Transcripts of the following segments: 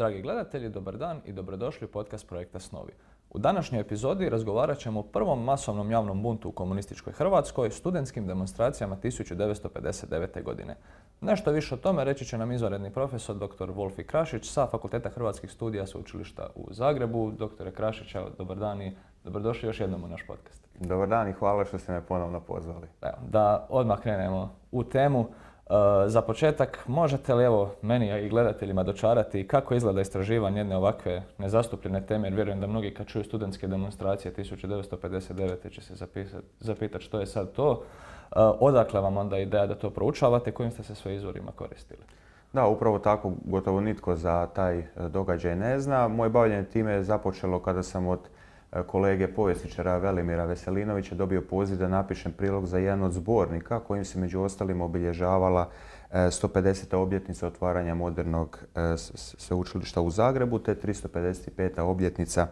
Dragi gledatelji, dobar dan i dobrodošli u podcast projekta Snovi. U današnjoj epizodi razgovarat ćemo o prvom masovnom javnom buntu u komunističkoj Hrvatskoj, studentskim demonstracijama 1959. godine. Nešto više o tome reći će nam izvanredni profesor dr. Wolfi Krašić sa Fakulteta hrvatskih studija Sveučilišta u Zagrebu. Doktore Krašić, dobar dan i dobrodošli još jednom u naš podcast. Dobar dan i hvala što ste me ponovno pozvali. Evo, da odmah krenemo u temu. Za početak, možete li meni i gledateljima dočarati kako izgleda istraživanje jedne ovakve nezastupljene teme, jer vjerujem da mnogi kad čuju studentske demonstracije 1959. će se zapitati što je sad to. Odakle vam onda ideja da to proučavate, kojim ste se sve izvorima koristili? Da, upravo tako, gotovo nitko za taj događaj ne zna. Moje bavljenje time je započelo kada sam od kolege povjesničara Velimira Veselinovića dobio poziv da napišem prilog za jedan od zbornika kojim se među ostalim obilježavala 150. obljetnica otvaranja modernog sveučilišta u Zagrebu te 355. obljetnica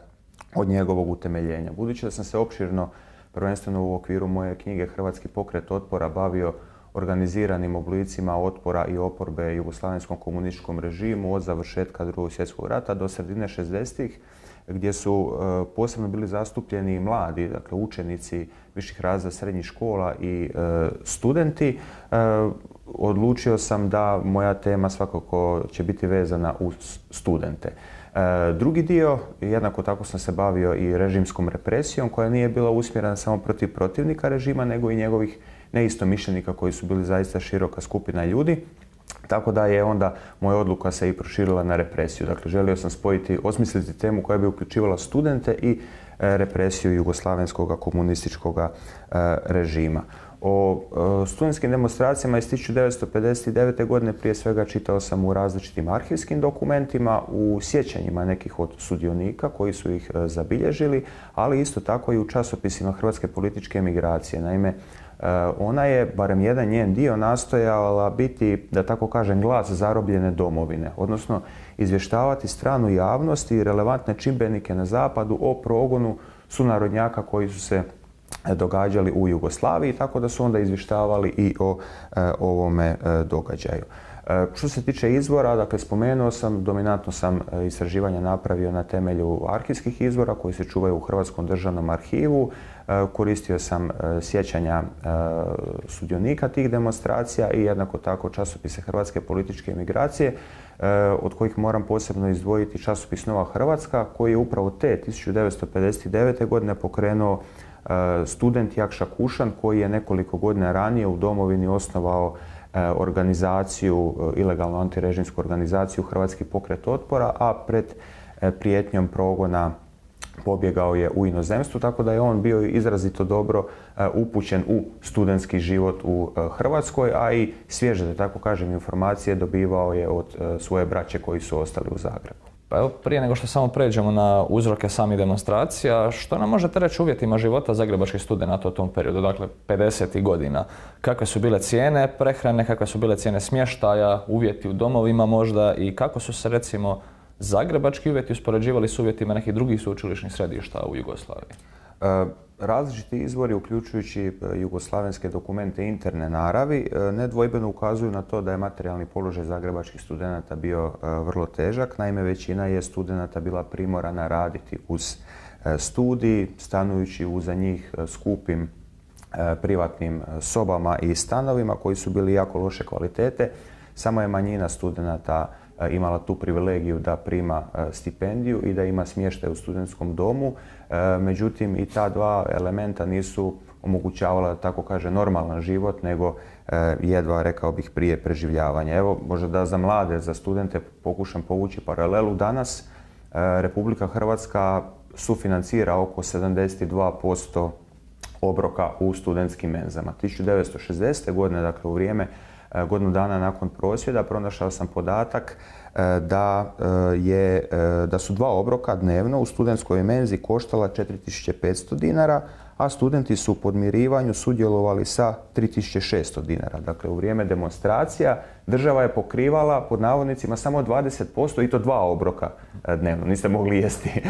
od njegovog utemeljenja. Budući da sam se opširno, prvenstveno u okviru moje knjige Hrvatski pokret otpora, bavio organiziranim oblicima otpora i oporbe jugoslavenskom komunističkom režimu od završetka II. Svjetskog rata do sredine 60-ih, gdje su posebno bili zastupljeni i mladi, dakle učenici viših razreda srednjih škola i studenti, odlučio sam da moja tema svakako će biti vezana uz studente. Drugi dio, jednako tako sam se bavio i režimskom represijom koja nije bila usmjerena samo protiv protivnika režima, nego i njegovih neistomišljenika koji su bili zaista široka skupina ljudi. Tako da je onda moja odluka se i proširila na represiju. Dakle, želio sam osmisliti temu koja bi uključivala studente i represiju jugoslavenskog komunističkog režima. O studentskim demonstracijama iz 1959. godine prije svega čitao sam u različitim arhivskim dokumentima, u sjećanjima nekih od sudionika koji su ih zabilježili, ali isto tako i u časopisima Hrvatske političke emigracije. Naime, ona je, barem jedan njen dio, nastojala biti, da tako kažem, glas zarobljene domovine, odnosno izvještavati stranu javnost i relevantne čimbenike na zapadu o progonu sunarodnjaka koji su se događali u Jugoslaviji, tako da su onda izvještavali i o ovome događaju. Što se tiče izvora, dakle, spomenuo sam, dominantno sam istraživanja napravio na temelju arhivskih izvora koji se čuvaju u Hrvatskom državnom arhivu. Koristio sam sjećanja sudionika tih demonstracija i jednako tako časopise Hrvatske političke emigracije, od kojih moram posebno izdvojiti časopis Nova Hrvatska, koji je upravo te 1959. godine pokrenuo student Jakša Kušan, koji je nekoliko godina ranije u domovini osnovao organizaciju, ilegalnu antirežimsku organizaciju Hrvatski pokret otpora, a pred prijetnjom progona pobjegao je u inozemstvu, tako da je on bio izrazito dobro upućen u studentski život u Hrvatskoj, a i svježe, da tako kažem, informacije dobivao je od svoje braće koji su ostali u Zagrebu. Pa evo, prije nego što samo pređemo na uzroke samih demonstracija, što nam možete reći o uvjetima života zagrebačkih studenata u tom periodu, dakle 50. godina? Kakve su bile cijene prehrane, kakve su bile cijene smještaja, uvjeti u domovima možda i kako su se recimo zagrebački uvjeti uspoređivali s uvjetima nekih drugih sveučilišnih središta u Jugoslaviji? Različiti izvori, uključujući jugoslavenske dokumente interne naravi, nedvojbeno ukazuju na to da je materijalni položaj zagrebačkih studenata bio vrlo težak. Naime, većina je studenata bila primorana raditi uz studij, stanujući u za njih skupim privatnim sobama i stanovima koji su bili jako loše kvalitete. Samo je manjina studenata imala tu privilegiju da prima stipendiju i da ima smještaj u studentskom domu. Međutim, i ta dva elementa nisu omogućavala, da tako kaže, normalan život, nego jedva, rekao bih, prije preživljavanja. Evo, možda da za mlade, za studente pokušam povući paralelu. Danas Republika Hrvatska sufinancira oko 72% obroka u studentskim menzama. 1960. godine, dakle u vrijeme godinu dana nakon prosvjeda, pronašao sam podatak da su dva obroka dnevno u studentskoj menzi koštala 4500 dinara, a studenti su u podmirivanju sudjelovali sa 3600 dinara. Dakle, u vrijeme demonstracija država je pokrivala, pod navodnicima, samo 20% i to dva obroka dnevno. Niste mogli jesti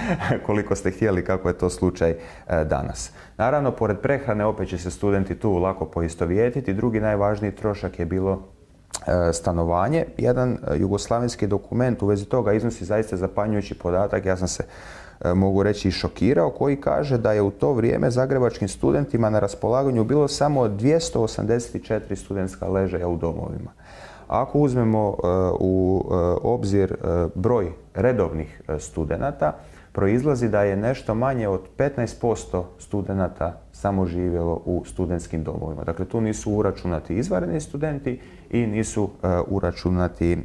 koliko ste htjeli, kako je to slučaj danas. Naravno, pored prehrane opet će se studenti tu lako poistovjetiti. Drugi najvažniji trošak je bilo stanovanje. Jedan jugoslavenski dokument u vezi toga iznosi zaista zapanjujući podatak, ja sam se mogu reći i šokirao, koji kaže da je u to vrijeme zagrebačkim studentima na raspolaganju bilo samo 284 studentska ležaja u domovima. Ako uzmemo u obzir broj redovnih studenata, proizlazi da je nešto manje od 15% studenata samo živjelo u studentskim domovima. Dakle, tu nisu uračunati izvanredni studenti i nisu uračunati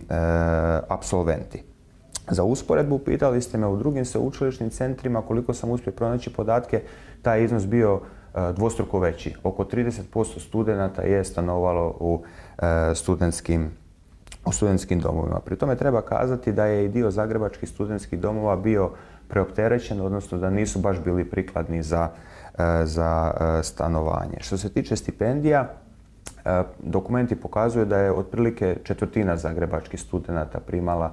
apsolventi. Za usporedbu, pitali ste me u drugim sveučilišnim centrima koliko sam uspio pronaći podatke, taj iznos bio dvostruko veći. Oko 30% studenata je stanovalo u studentskim domovima. Pri tome treba kazati da je i dio zagrebačkih studentskih domova bio preopterećen, odnosno da nisu baš bili prikladni za stanovanje. Što se tiče stipendija, dokumenti pokazuju da je otprilike četvrtina zagrebačkih studenata primala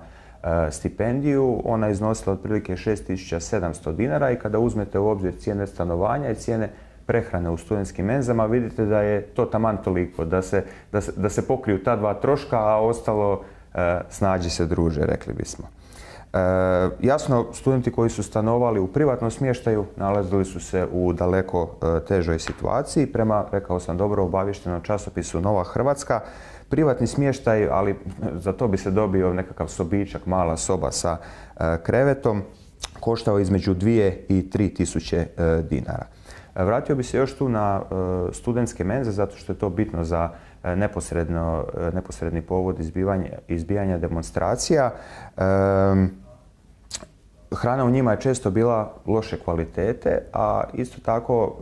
stipendiju. Ona je iznosila otprilike 6.700 dinara i kada uzmete u obzir cijene stanovanja i cijene prehrane u studentskim menzama, vidite da je to taman toliko, da se pokriju ta dva troška, a ostalo snađi se druže, rekli bismo. Jasno, studenti koji su stanovali u privatnom smještaju nalazili su se u daleko težoj situaciji. Prema, rekao sam, dobro obaviještenom časopisu Nova Hrvatska, privatni smještaj, ali za to bi se dobio nekakav sobičak, mala soba sa krevetom, koštao između 2 i 3 tisuće dinara. Vratio bi se još tu na studentske menze, zato što je to bitno za neposredni povod izbijanja demonstracija. Hrana u njima je često bila loše kvalitete, a isto tako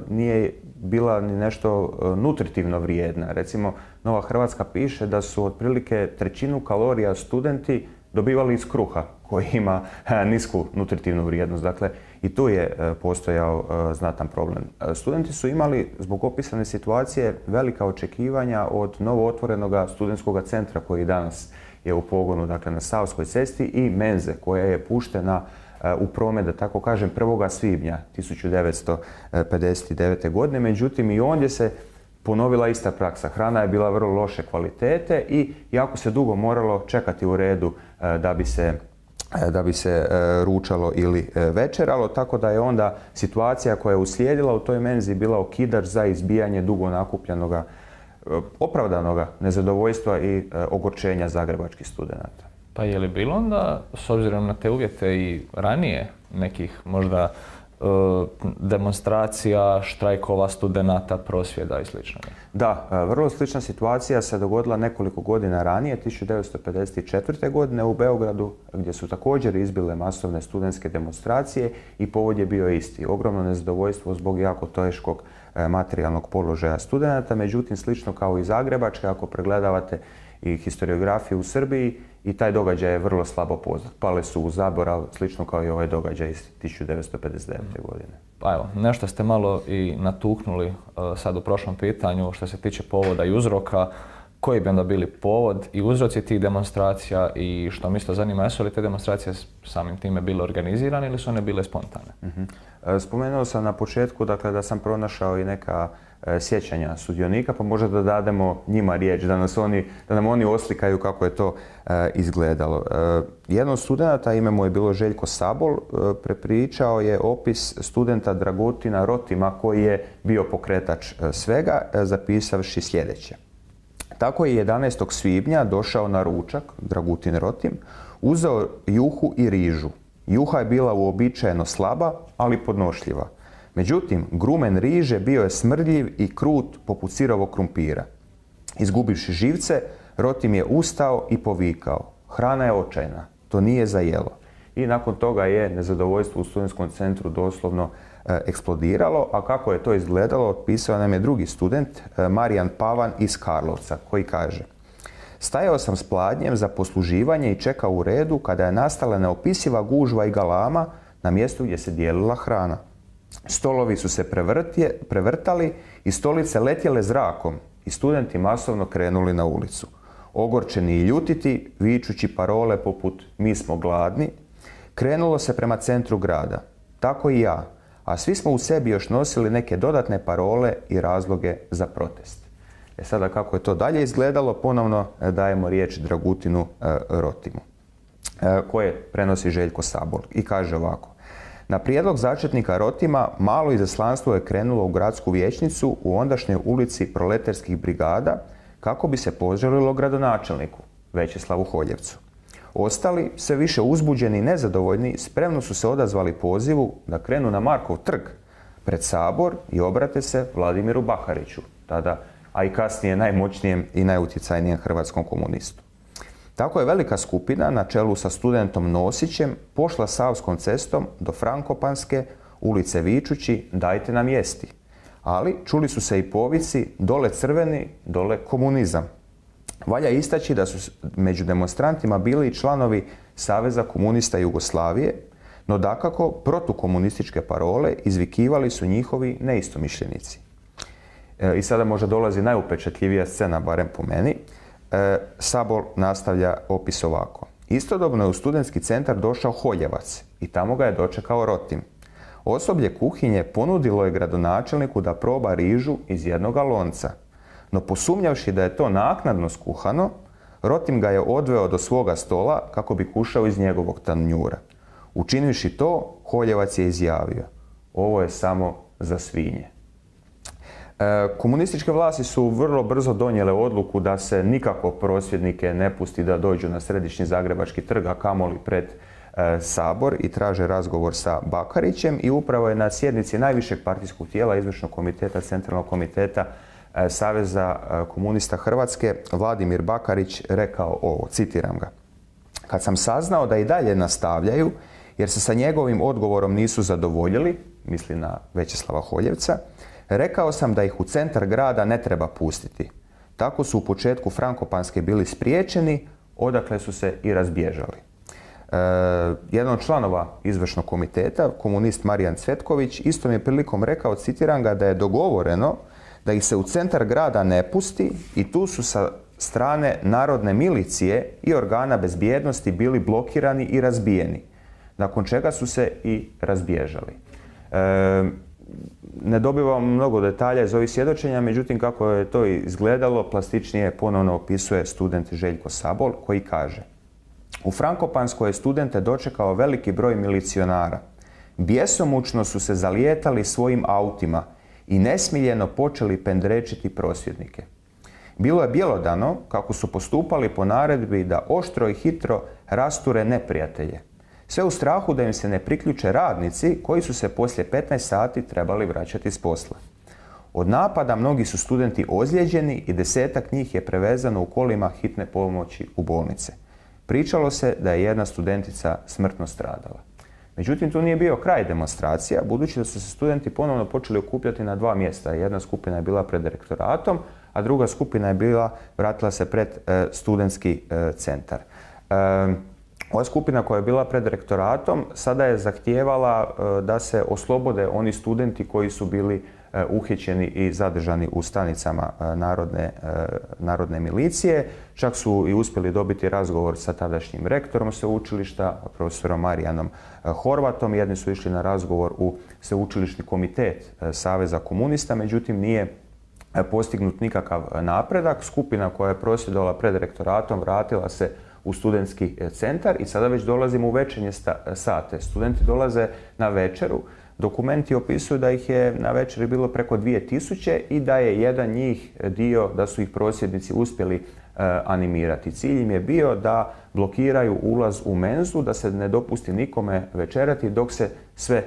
nije bila ni nešto nutritivno vrijedna. Recimo, Nova Hrvatska piše da su otprilike trećinu kalorija studenti dobivali iz kruha, koji ima nisku nutritivnu vrijednost. Dakle, i tu je postojao znatan problem. Studenti su imali, zbog opisane situacije, velika očekivanja od novo otvorenog studentskog centra koji danas je u pogonu, dakle, na Savskoj cesti, i menze koja je puštena u promet, da tako kažem, 1. svibnja 1959. godine. Međutim, i ondje se ponovila ista praksa. Hrana je bila vrlo loše kvalitete i jako se dugo moralo čekati u redu da bi se ručalo ili večeralo, tako da je onda situacija koja je uslijedila u toj menzi bila okidač za izbijanje dugo nakupljenoga, opravdanoga nezadovoljstva i ogorčenja zagrebačkih studenata. Pa je li bilo onda, s obzirom na te uvjete, i ranije nekih možda demonstracija, štrajkova studenata, prosvjeda i sl.? Da, vrlo slična situacija se dogodila nekoliko godina ranije, 1954. godine u Beogradu, gdje su također izbile masovne studentske demonstracije i povod je bio isti. Ogromno nezadovoljstvo zbog jako teškog materijalnog položaja studenata, međutim, slično kao i zagrebačke, ako pregledavate i historiografiju u Srbiji, i taj događaj je vrlo slabo poznat. Pale su u zaborav, slično kao i ovaj događaj iz 1959. godine. Pa evo, nešto ste malo i natuknuli sad u prošlom pitanju što se tiče povoda i uzroka. Koji bi onda bili povod i uzroci tih demonstracija i što me isto zanima, jesu li te demonstracije samim time bile organizirane ili su one bile spontane? Spomenuo sam na početku, dakle, da sam pronašao i neka sjećanja sudionika, pa možda da dademo njima riječ, da nam oni oslikaju kako je to izgledalo. Jedan od studenata, ime mu je bilo Željko Sabol, prepričao je opis studenta Dragutina Rotima koji je bio pokretač svega, zapisavši sljedeće. Tako je 11. svibnja došao na ručak Dragutin Rotim, uzeo juhu i rižu. Juha je bila uobičajeno slaba, ali podnošljiva. Međutim, grumen riže bio je smrdljiv i krut poput sirovog krumpira. Izgubivši živce, Rotim je ustao i povikao: "Hrana je očajna, to nije za jelo." I nakon toga je nezadovoljstvo u studentskom centru doslovno eksplodiralo, a kako je to izgledalo, otpisao nam je drugi student, Marijan Pavan iz Karlovca, koji kaže: "Stajao sam s pladnjem za posluživanje i čekao u redu kada je nastala neopisiva gužva i galama na mjestu gdje se dijelila hrana. Stolovi su se prevrtali i stolice letjele zrakom i studenti masovno krenuli na ulicu. Ogorčeni i ljutiti, vičući parole poput "mi smo gladni", krenulo se prema centru grada. Tako i ja, a svi smo u sebi još nosili neke dodatne parole i razloge za protest." Sada kako je to dalje izgledalo, ponovno dajemo riječ Dragutinu Rotimu, koje prenosi Željko Sabol i kaže ovako. Na prijedlog začetnika Rotima malo izaslanstvo je krenulo u gradsku vijećnicu u ondašnjoj ulici Proleterskih brigada kako bi se požalilo gradonačelniku Većeslavu Holjevcu. Ostali, sve više uzbuđeni i nezadovoljni, spremno su se odazvali pozivu da krenu na Markov trg pred Sabor i obrate se Vladimiru Bakariću, tada, a i kasnije najmoćnijem i najutjecajnijem hrvatskom komunistu. Tako je velika skupina na čelu sa studentom Nosićem pošla Savskom cestom do Frankopanske, ulice vičući dajte nam jesti. Ali čuli su se i povici dole crveni, dole komunizam. Valja istaći da su među demonstrantima bili i članovi Saveza komunista Jugoslavije, no dakako protukomunističke parole izvikivali su njihovi neistomišljenici. I sada možda dolazi najupečatljivija scena, barem po meni. Sabol nastavlja opis ovako. Istodobno je u studentski centar došao Holjevac i tamo ga je dočekao Rotim. Osoblje kuhinje ponudilo je gradonačelniku da proba rižu iz jednoga lonca. No posumnjavši da je to naknadno skuhano, Rotim ga je odveo do svoga stola kako bi kušao iz njegovog tanjura. Učinivši to, Holjevac je izjavio: ovo je samo za svinje. Komunističke vlasti su vrlo brzo donijele odluku da se nikako prosvjednike ne pusti da dođu na središnji Zagrebački trg, a kamoli pred Sabor, i traže razgovor sa Bakarićem, i upravo je na sjednici najvišeg partijskog tijela, izvršnog komiteta, centralnog komiteta Saveza komunista Hrvatske, Vladimir Bakarić rekao ovo, citiram ga. Kad sam saznao da i dalje nastavljaju, jer se sa njegovim odgovorom nisu zadovoljili, misli na Većeslava Holjevca, rekao sam da ih u centar grada ne treba pustiti. Tako su u početku Frankopanske bili spriječeni, odakle su se i razbježali. Jedan od članova izvršnog komiteta, komunist Marijan Cvetković, istom je prilikom rekao, citiram ga, da je dogovoreno da ih se u centar grada ne pusti i tu su sa strane narodne milicije i organa bezbjednosti bili blokirani i razbijeni, nakon čega su se i razbježali. Ne dobivam mnogo detalja iz ovih svjedočenja, međutim kako je to izgledalo, plastičnije ponovno opisuje student Željko Sabol, koji kaže: u Frankopanskoj je studente dočekao veliki broj milicionara. Bjesomučno su se zalijetali svojim autima i nesmiljeno počeli pendrečiti prosvjednike. Bilo je bjelodano kako su postupali po naredbi da oštro i hitro rasture neprijatelje. Sve u strahu da im se ne priključe radnici koji su se poslije 15 sati trebali vraćati s posla. Od napada mnogi su studenti ozlijeđeni i 10-ak njih je prevezano u kolima hitne pomoći u bolnice. Pričalo se da je jedna studentica smrtno stradala. Međutim, tu nije bio kraj demonstracija, budući da su se studenti ponovno počeli okupljati na dva mjesta. Jedna skupina je bila pred rektoratom, a druga skupina je vratila se pred studentski centar. Ova skupina koja je bila pred rektoratom sada je zahtijevala da se oslobode oni studenti koji su bili uhićeni i zadržani u stanicama narodne milicije. Čak su i uspjeli dobiti razgovor sa tadašnjim rektorom sveučilišta, profesorom Marijanom Horvatom. Jedni su išli na razgovor u sveučilišni komitet Saveza komunista, međutim nije postignut nikakav napredak. Skupina koja je prosvjedovala pred rektoratom vratila se u studentski centar i sada već dolazimo u večernje sate. Studenti dolaze na večeru. Dokumenti opisuju da ih je na večeri bilo preko 2000 i da je jedan njih dio, da su ih prosvjednici uspjeli animirati. Cilj im je bio da blokiraju ulaz u menzu, da se ne dopusti nikome večerati dok se sve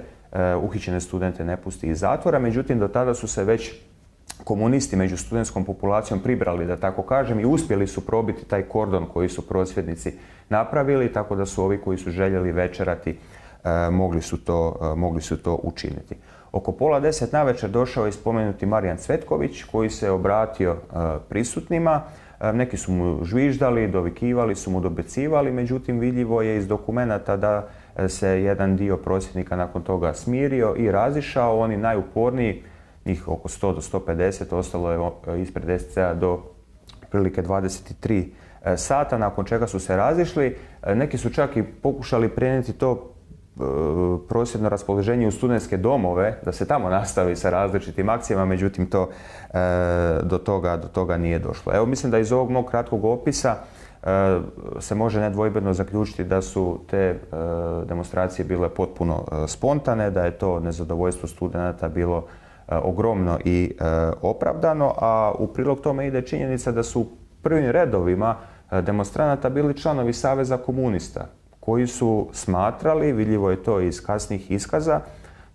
uhićene studente ne pusti iz zatvora. Međutim, do tada su se već komunisti među studentskom populacijom pribrali, da tako kažem, i uspjeli su probiti taj kordon koji su prosvjednici napravili, tako da su ovi koji su željeli večerati mogli su to učiniti. Oko 9:30 navečer došao je spomenuti Marijan Cvetković, koji se obratio prisutnima. Neki su mu žviždali, dovikivali su mu, dobecivali, međutim vidljivo je iz dokumenata da se jedan dio prosvjednika nakon toga smirio i razišao. Oni najuporniji, njih oko 100 do 150, ostalo je ispred SC-a do prilike 23 sata, nakon čega su se razišli. Neki su čak i pokušali prenijeti to prosvjedno raspoloženje u studentske domove, da se tamo nastavi sa različitim akcijama, međutim do toga nije došlo. Evo, mislim da iz ovog mog kratkog opisa se može nedvojbeno zaključiti da su te demonstracije bile potpuno spontane, da je to nezadovoljstvo studenata bilo ogromno i opravdano, a u prilog tome ide činjenica da su u prvim redovima demonstranata bili članovi Saveza komunista, koji su smatrali, vidljivo je to iz kasnijih iskaza,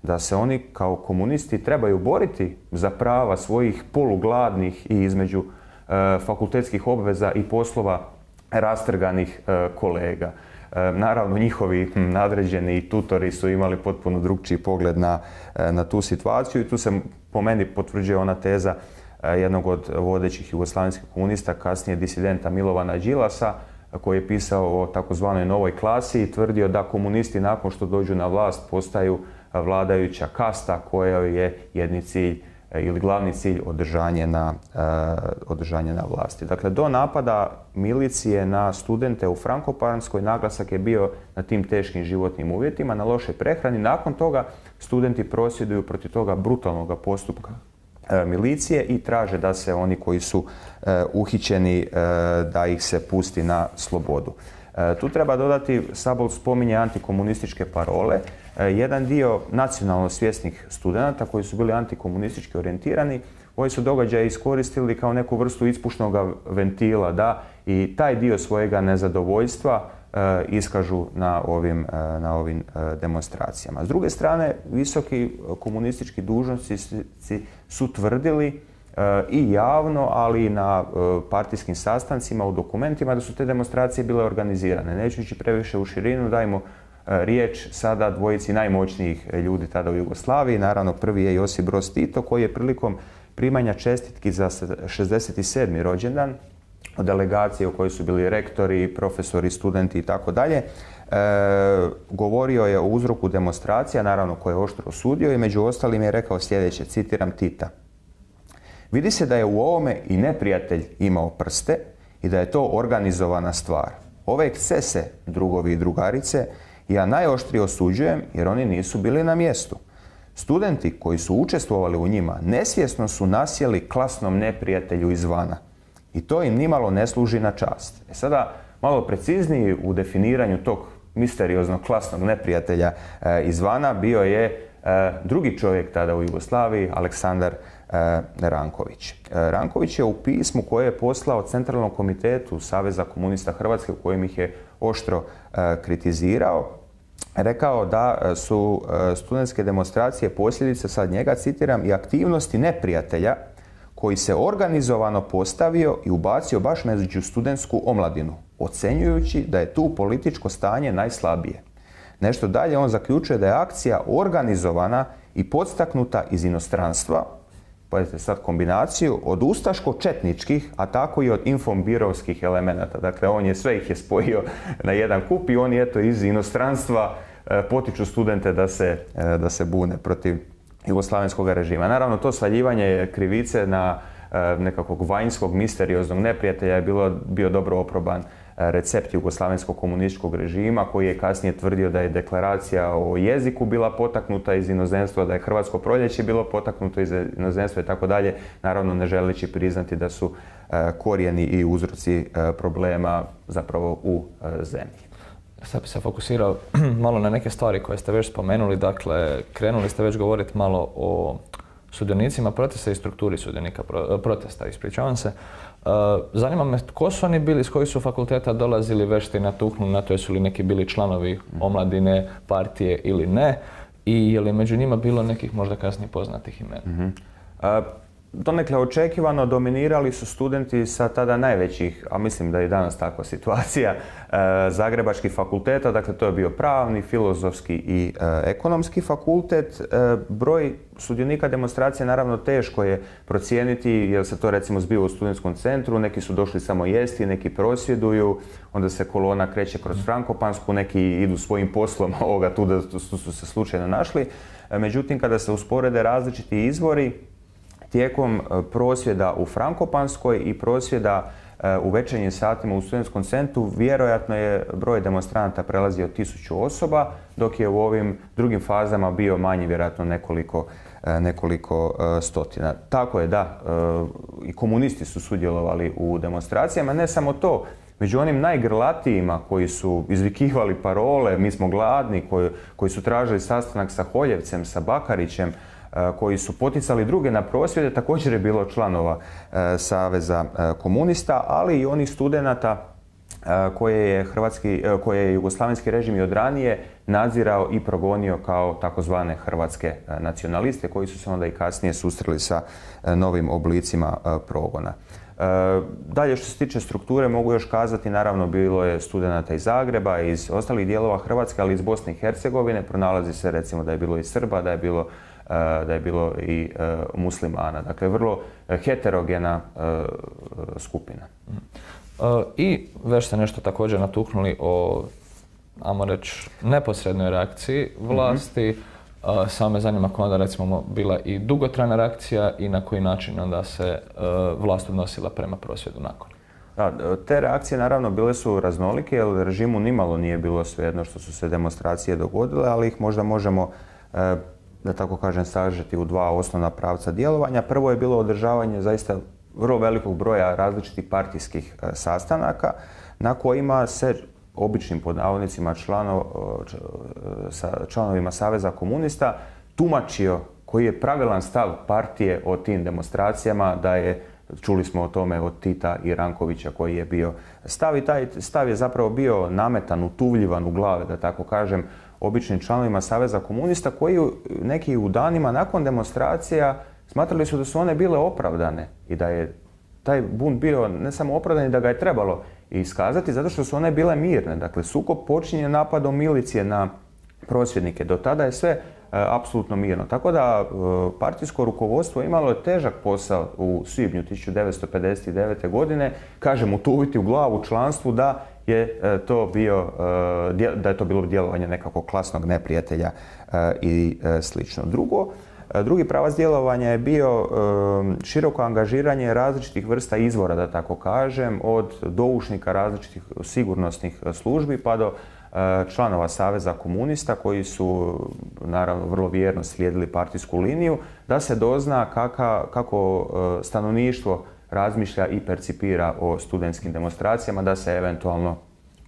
da se oni kao komunisti trebaju boriti za prava svojih polugladnih i između fakultetskih obveza i poslova rastrganih kolega. Naravno, njihovi nadređeni i tutori su imali potpuno drukčiji pogled na tu situaciju i tu se po meni potvrđuje ona teza jednog od vodećih jugoslavenskih komunista, kasnije disidenta Milovana Đilasa, koji je pisao o takozvanoj novoj klasi i tvrdio da komunisti nakon što dođu na vlast postaju vladajuća kasta kojoj je jedni cilj ili glavni cilj održanje na vlasti. Dakle, do napada milicije na studente u Frankopanskoj naglasak je bio na tim teškim životnim uvjetima, na lošoj prehrani. Nakon toga studenti prosvjeduju protiv toga brutalnog postupka milicije i traže da se oni koji su uhićeni, da ih se pusti na slobodu. Tu treba dodati, Sabol spominje antikomunističke parole. Jedan dio nacionalno svjesnih studenata koji su bili antikomunistički orijentirani, ovi su događaje iskoristili kao neku vrstu ispušnog ventila, da i taj dio svojega nezadovoljstva iskažu na ovim demonstracijama. S druge strane, visoki komunistički dužnosnici su tvrdili i javno, ali i na partijskim sastancima, u dokumentima, da su te demonstracije bile organizirane. Neću ići previše u širinu, dajmo riječ sada dvojici najmoćnijih ljudi tada u Jugoslaviji. Naravno, prvi je Josip Broz Tito, koji je prilikom primanja čestitki za 67. rođendan od delegacije u kojoj su bili rektori, profesori, studenti i tako dalje, govorio je o uzroku demonstracija, naravno koje je oštro osudio, i među ostalim je rekao sljedeće, citiram Tita: "Vidi se da je u ovome i neprijatelj imao prste i da je to organizovana stvar. Ove ekscese, drugovi i drugarice, ja najoštrije osuđujem jer oni nisu bili na mjestu. Studenti koji su učestvovali u njima nesvjesno su nasjeli klasnom neprijatelju izvana. I to im nimalo ne služi na čast." Sada, malo precizniji u definiranju tog misterioznog klasnog neprijatelja izvana bio je drugi čovjek tada u Jugoslaviji, Aleksandar Ranković. Ranković je u pismu koje je poslao Centralnom komitetu Saveza komunista Hrvatske, u kojem ih je oštro kritizirao, rekao da su studentske demonstracije posljedice, sad njega citiram, "i aktivnosti neprijatelja koji se organizovano postavio i ubacio baš među studentsku omladinu, ocenjujući da je tu političko stanje najslabije." Nešto dalje on zaključuje da je akcija organizovana i podstaknuta iz inostranstva, pazite sad kombinaciju, od ustaško-četničkih, a tako i od infobirovskih elemenata. Dakle, on je sve ih je spojio na jedan kup i oni eto iz inostranstva potiču studente da se bune protiv jugoslavenskog režima. Naravno, to svaljivanje krivice na nekakvog vanjskog, misterioznog neprijatelja je bio dobro oproban recept jugoslavenskog komunističkog režima, koji je kasnije tvrdio da je deklaracija o jeziku bila potaknuta iz inozemstva, da je Hrvatsko proljeće bilo potaknuto iz inozemstva i tako dalje, naravno ne želeći priznati da su korijeni i uzroci problema zapravo u zemlji. Sad bi se fokusirao malo na neke stvari koje ste već spomenuli. Dakle, krenuli ste već govoriti malo o sudionicima protesta i strukturi sudionika protesta, ispričavam se. Zanima me tko su oni bili, iz kojih su fakulteta dolazili, već ste natuknuli na to jesu li neki bili članovi omladine, partije ili ne, i je li među njima bilo nekih možda kasnije poznatih imena? Donekle očekivano dominirali su studenti sa tada najvećih, a mislim da je i danas takva situacija, zagrebačkih fakulteta. Dakle, to je bio pravni, filozofski i ekonomski fakultet. Broj sudionika demonstracije naravno teško je procijeniti, jer se to recimo zbiva u studentskom centru, neki su došli samo jesti, neki prosvjeduju, onda se kolona kreće kroz Frankopansku, neki idu svojim poslom, tu su se slučajno našli. Međutim, kada se usporede različiti izvori, tijekom prosvjeda u Frankopanskoj i prosvjeda u večernjim satima u studentskom centru vjerojatno je broj demonstranata prelazio 1000 osoba, dok je u ovim drugim fazama bio manji, vjerojatno nekoliko stotina. Tako je, da, i komunisti su sudjelovali u demonstracijama, ne samo to. Među onim najgrlatijima koji su izvikivali parole, mi smo gladni, koji su tražili sastanak sa Holjevcem, sa Bakarićem, koji su poticali druge na prosvjede, također je bilo članova Saveza komunista, ali i onih studenata koje je jugoslavenski režim i od ranije nadzirao i progonio kao takozvane hrvatske nacionaliste, koji su se onda i kasnije susreli sa novim oblicima progona. Dalje, što se tiče strukture, mogu još kazati, naravno bilo je studenata iz Zagreba, iz ostalih dijelova Hrvatske, ali iz Bosne i Hercegovine. Pronalazi se recimo da je bilo i Srba, da je bilo i muslimana. Dakle, vrlo heterogena skupina. I već ste nešto također natuknuli o, ajmo reći, neposrednoj reakciji vlasti. Samo me zanima koja onda recimo bila i dugotrajna reakcija i na koji način onda se vlast odnosila prema prosvjedu nakon. Da, te reakcije naravno bile su raznolike, jer režimu nimalo nije bilo svejedno što su se demonstracije dogodile, ali ih možda možemo, da tako kažem, sažeti u dva osnovna pravca djelovanja. Prvo je bilo održavanje zaista vrlo velikog broja različitih partijskih sastanaka na kojima se običnim, pod navodnicima, članovima Saveza komunista tumačio koji je pravilan stav partije o tim demonstracijama, da je, čuli smo o tome od Tita i Rankovića koji je bio stav, i taj stav je zapravo bio nametan, utuvljivan u glave, da tako kažem, običnim članovima Saveza komunista, koji neki u danima nakon demonstracija smatrali su da su one bile opravdane i da je taj bunt bio ne samo opravdan i da ga je trebalo iskazati, zato što su one bile mirne. Dakle, sukob počinje napadom milicije na prosvjednike. Do tada je sve apsolutno mirno. Tako da partijsko rukovodstvo imalo je težak posao u svibnju 1959. godine, kažem, utuviti u glavu članstvu da je to bilo djelovanje nekakvog klasnog neprijatelja i slično. Drugi pravac djelovanja je bio široko angažiranje različitih vrsta izvora, da tako kažem, od doušnika različitih sigurnosnih službi pa do članova Saveza komunista koji su naravno vrlo vjerno slijedili partijsku liniju, da se dozna kako stanovništvo razmišlja i percipira o studentskim demonstracijama, da se eventualno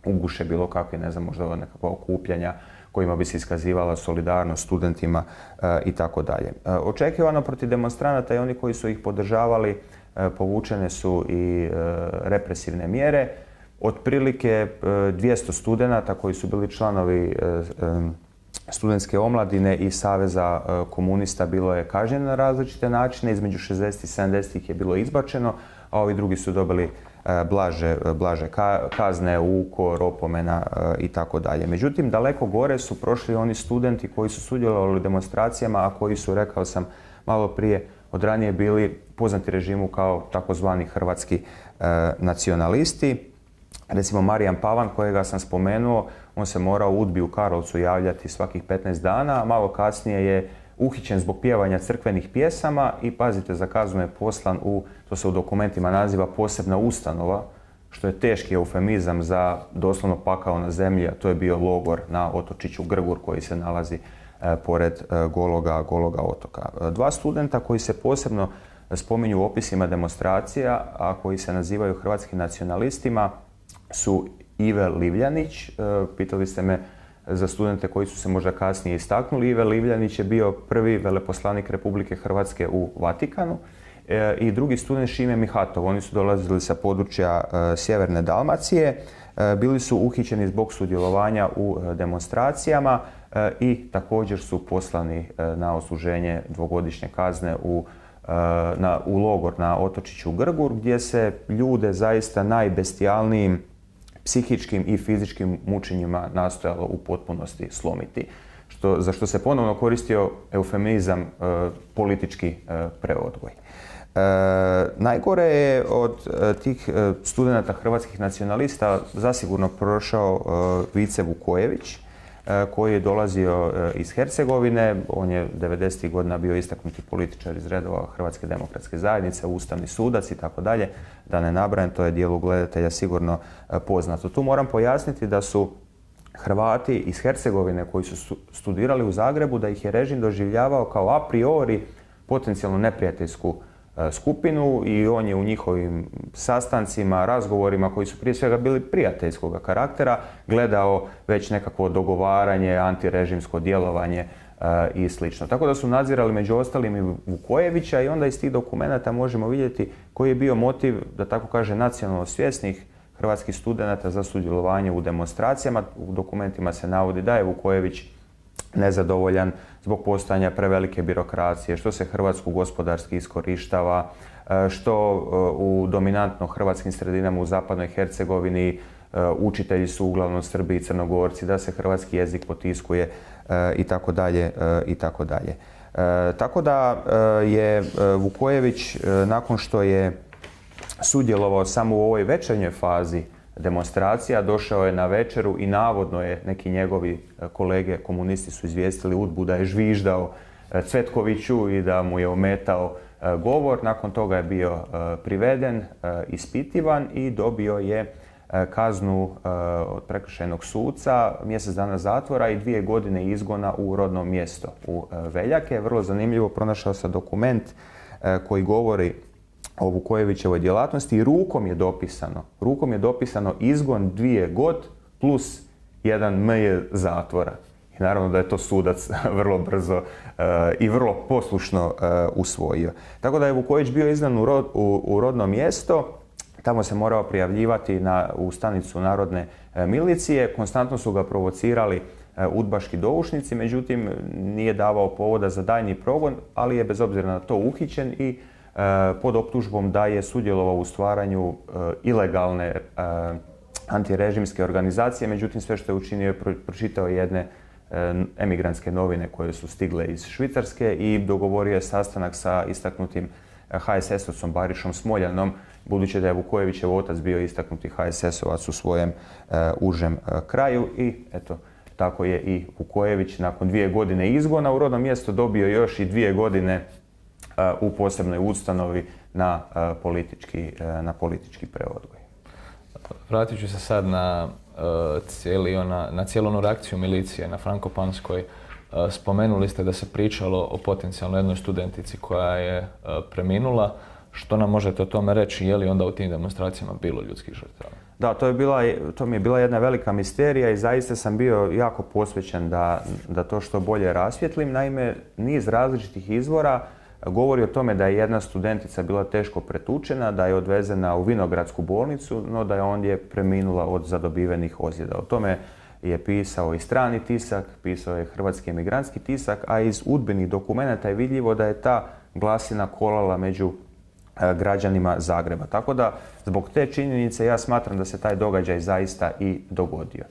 uguše bilo kakve, ne znam, možda nekakva okupljanja kojima bi se iskazivala solidarnost studentima i tako dalje. Očekivano protiv demonstranata i oni koji su ih podržavali povučene su i represivne mjere. Otprilike 200 studenata koji su bili članovi studentske omladine i Saveza komunista bilo je kažnjeno na različite načine, između 60 i 70 ih je bilo izbačeno, a ovi drugi su dobili blaže kazne, ukor, opomena i tako dalje. Međutim, daleko gore su prošli oni studenti koji su sudjelovali u demonstracijama, a koji su, rekao sam malo prije, od ranije bili poznati režimu kao takozvani hrvatski nacionalisti. Recimo Marijan Pavan, kojega sam spomenuo, on se morao u UDBI u Karlovcu javljati svakih 15 dana, a malo kasnije je uhićen zbog pjevanja crkvenih pjesama i, pazite, za kaznu je poslan to se u dokumentima naziva posebna ustanova, što je teški eufemizam za doslovno pakao na zemlji, a to je bio logor na otočiću Grgur koji se nalazi pored Gologa otoka. Dva studenta koji se posebno spominju u opisima demonstracija, a koji se nazivaju hrvatskim nacionalistima, su Ive Livljanić. Pitali ste me za studente koji su se možda kasnije istaknuli. Ive Livljanić je bio prvi veleposlanik Republike Hrvatske u Vatikanu i drugi student Šime Mihatov. Oni su dolazili sa područja sjeverne Dalmacije. Bili su uhićeni zbog sudjelovanja u demonstracijama i također su poslani na odsluženje dvogodišnje kazne u logor na otočiću Grgur, gdje se ljude zaista najbestijalnijim psihičkim i fizičkim mučenjima nastojalo u potpunosti slomiti, za što se ponovno koristio eufemizam politički preodgoj. Najgore je od tih studenata hrvatskih nacionalista zasigurno prošao Vice Vukojević. koji je dolazio iz Hercegovine. On je 90. godina bio istaknuti političar iz redova Hrvatske demokratske zajednice, ustavni sudac i tako dalje. Da ne nabrajam, to je dijelu gledatelja sigurno poznato. Tu moram pojasniti da su Hrvati iz Hercegovine koji su studirali u Zagrebu, da ih je režim doživljavao kao a priori potencijalno neprijateljsku skupinu i on je u njihovim sastancima, razgovorima koji su prije svega bili prijateljskog karaktera gledao već nekakvo dogovaranje, antirežimsko djelovanje i slično. Tako da su nadzirali među ostalim i Vukojevića i onda iz tih dokumenata možemo vidjeti koji je bio motiv, da tako kaže, nacionalno svjesnih hrvatskih studenata za sudjelovanje u demonstracijama. U dokumentima se navodi da je Vukojević nezadovoljan zbog postojanja prevelike birokracije, što se Hrvatsku gospodarski iskorištava, što u dominantno hrvatskim sredinama u zapadnoj Hercegovini učitelji su uglavnom Srbi i Crnogorci, da se hrvatski jezik potiskuje i tako dalje i tako dalje. Tako da je Vukojević nakon što je sudjelovao samo u ovoj večernjoj fazi demonstracija, došao je na večeru i navodno je neki njegovi kolege komunisti su izvijestili UDBU da je žviždao Cvetkoviću i da mu je ometao govor. Nakon toga je bio priveden, ispitivan i dobio je kaznu od prekršajnog suca, mjesec dana zatvora i 2 godine izgona u rodno mjesto u Veljake. Vrlo zanimljivo, pronašao sam dokument koji govori o Vukojevićevoj djelatnosti i rukom je dopisano izgon 2 godine plus 1 mj zatvora. I naravno da je to sudac vrlo brzo i vrlo poslušno usvojio. Tako da je Vukojević bio izdan u rodno mjesto, tamo se morao prijavljivati u stanicu Narodne milicije, konstantno su ga provocirali udbaški doušnici, međutim nije davao povoda za daljnji progon, ali je bez obzira na to uhićen i pod optužbom da je sudjelovao u stvaranju ilegalne antirežimske organizacije, međutim sve što je učinio je pročitao jedne emigrantske novine koje su stigle iz Švicarske i dogovorio je sastanak sa istaknutim HSS-ovcom Barišom Smoljanom, budući da je Vukojevićev otac bio istaknuti HSS-ovac u svojem užem kraju i eto, tako je i Vukojević nakon 2 godine izgona u rodno mjesto dobio još i 2 godine u posebnoj ustanovi na politički preodgoj. Vratit ću se sad na cijelu onu reakciju milicije na Frankopanskoj. Spomenuli ste da se pričalo o potencijalno jednoj studentici koja je preminula. Što nam možete o tome reći? Je li onda u tim demonstracijama bilo ljudskih žrtava? Da, to mi je bila jedna velika misterija i zaista sam bio jako posvećen da to što bolje rasvijetlim. Naime, niz različitih izvora govori o tome da je jedna studentica bila teško pretučena, da je odvezena u Vinogradsku bolnicu, no da je ondje preminula od zadobivenih ozljeda. O tome je pisao i strani tisak, pisao je hrvatski emigrantski tisak, a iz udbenih dokumenata je vidljivo da je ta glasina kolala među građanima Zagreba. Tako da, zbog te činjenice ja smatram da se taj događaj zaista i dogodio.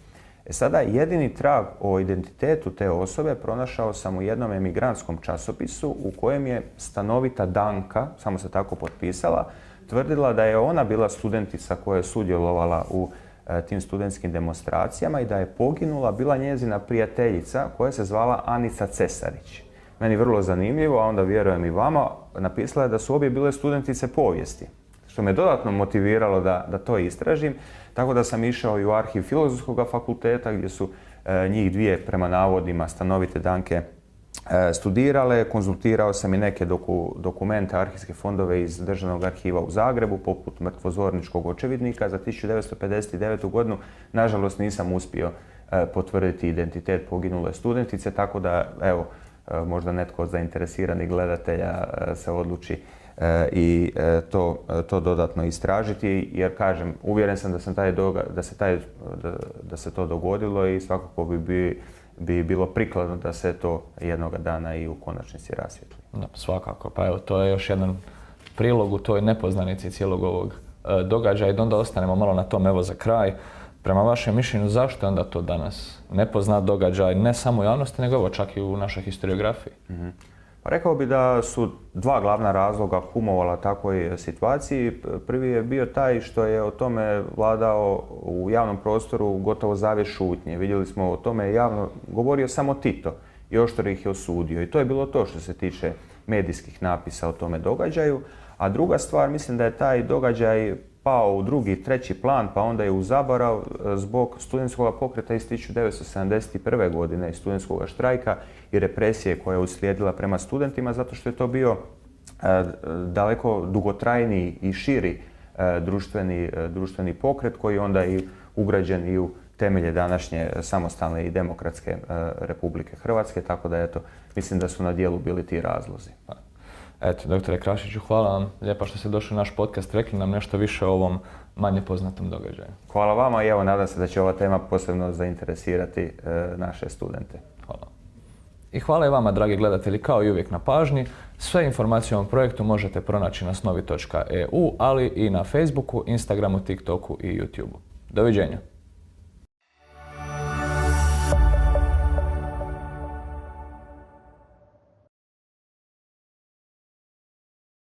Sada, jedini trag o identitetu te osobe pronašao sam u jednom emigrantskom časopisu u kojem je stanovita Danka, samo se tako potpisala, tvrdila da je ona bila studentica koja je sudjelovala u tim studentskim demonstracijama i da je poginula bila njezina prijateljica koja se zvala Anica Cesarić. Meni vrlo zanimljivo, a onda vjerujem i vama, napisala je da su obje bile studentice povijesti, što me dodatno motiviralo da to istražim. Tako da sam išao i u arhiv Filozofskog fakulteta gdje su njih dvije, prema navodima stanovite Danke, studirale. Konzultirao sam i neke dokumente, arhivske fondove iz Državnog arhiva u Zagrebu, poput mrtvozorničkog očevidnika za 1959. godinu. Nažalost nisam uspio potvrditi identitet poginule studentice, tako da evo, možda netko od zainteresiranih gledatelja se odluči i to dodatno istražiti, jer kažem, uvjeren sam da se to dogodilo i svakako bi bilo prikladno da se to jednoga dana i u konačnici rasvijetli. Da, svakako, pa evo, to je još jedan prilog u toj nepoznanici cijelog ovog događaja i da onda ostanemo malo na tom, evo za kraj. Prema vašem mišljenju, zašto je onda to danas nepoznat događaj, ne samo u javnosti, nego evo čak i u našoj historiografiji? Rekao bi da su dva glavna razloga kumovala takvoj situaciji. Prvi je bio taj što je o tome vladao u javnom prostoru gotovo zavjes šutnje. Vidjeli smo o tome javno govorio samo Tito i oštro ih je osudio. I to je bilo to što se tiče medijskih napisa o tome događaju. A druga stvar, mislim da je taj događaj pao u drugi, treći plan, pa onda je u zaborav zbog studentskog pokreta iz 1971. godine i studentskog štrajka i represije koja je uslijedila prema studentima, zato što je to bio daleko dugotrajniji i širi društveni pokret koji je onda i ugrađen i u temelje današnje samostalne i demokratske Republike Hrvatske, tako da eto, mislim da su na djelu bili ti razlozi. Eto, doktore Krašiću, hvala vam lijepa što ste došli u naš podcast, rekli nam nešto više o ovom manje poznatom događaju. Hvala vama i evo, nadam se da će ova tema posebno zainteresirati naše studente. Hvala. I hvala i vama, dragi gledatelji, kao i uvijek na pažnji. Sve informacije o ovom projektu možete pronaći na snovi.eu, ali i na Facebooku, Instagramu, TikToku i YouTubeu. Doviđenja.